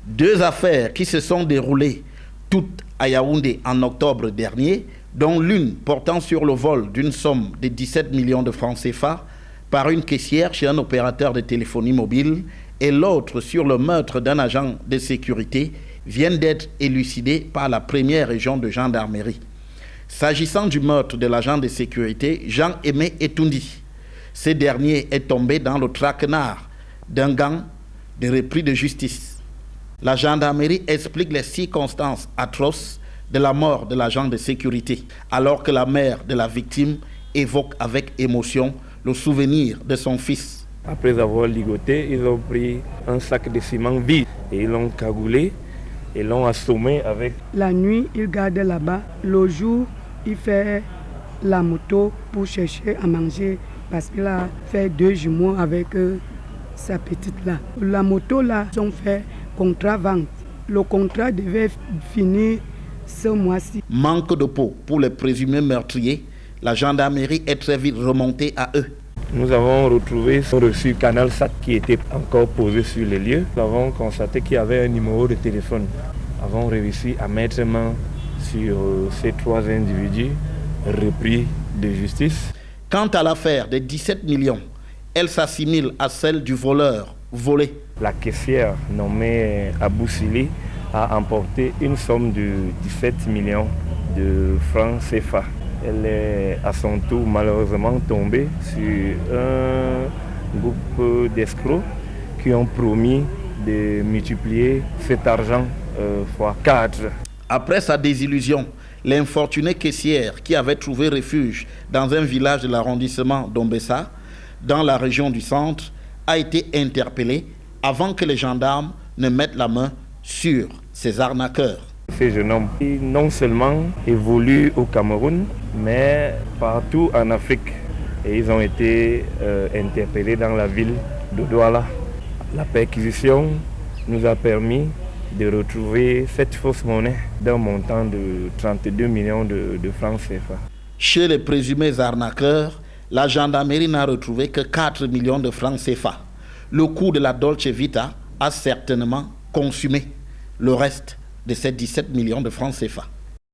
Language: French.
Deux affaires qui se sont déroulées toutes à Yaoundé en octobre dernier, dont l'une portant sur le vol d'une somme de 17 millions de francs CFA par une caissière chez un opérateur de téléphonie mobile et l'autre sur le meurtre d'un agent de sécurité viennent d'être élucidées par la première région de gendarmerie. S'agissant du meurtre de l'agent de sécurité Jean-Aimé Etoundi, ce dernier est tombé dans le traquenard d'un gang de repris de justice. La gendarmerie explique les circonstances atroces de la mort de l'agent de sécurité, alors que la mère de la victime évoque avec émotion le souvenir de son fils. Après avoir ligoté, ils ont pris un sac de ciment vide et ils l'ont cagoulé et l'ont assommé avec... La nuit, il garde là-bas. Le jour, il fait la moto pour chercher à manger parce qu'il a fait 2 jumeaux avec sa petite là. La moto là, ils ont fait contrat vente. Le contrat devait finir ce mois-ci. Manque de peau pour les présumés meurtriers, la gendarmerie est très vite remontée à eux. Nous avons retrouvé son reçu Canal Sat qui était encore posé sur les lieux. Nous avons constaté qu'il y avait un numéro de téléphone. Nous avons réussi à mettre main sur ces 3 individus repris de justice. Quant à l'affaire des 17 millions, elle s'assimile à celle du voleur volé. La caissière nommée Abou Sili a emporté une somme de 17 millions de francs CFA. Elle est à son tour malheureusement tombée sur un groupe d'escrocs qui ont promis de multiplier cet argent fois 4. Après sa désillusion, l'infortunée caissière qui avait trouvé refuge dans un village de l'arrondissement d'Ombessa, dans la région du centre, a été interpellée avant que les gendarmes ne mettent la main sur ces arnaqueurs. Ces jeunes hommes, non seulement évoluent au Cameroun, mais partout en Afrique. Et ils ont été interpellés dans la ville de Douala. La perquisition nous a permis de retrouver cette fausse monnaie d'un montant de 32 millions de francs CFA. Chez les présumés arnaqueurs, la gendarmerie n'a retrouvé que 4 millions de francs CFA. Le coût de la Dolce Vita a certainement consumé le reste de ces 17 millions de francs CFA.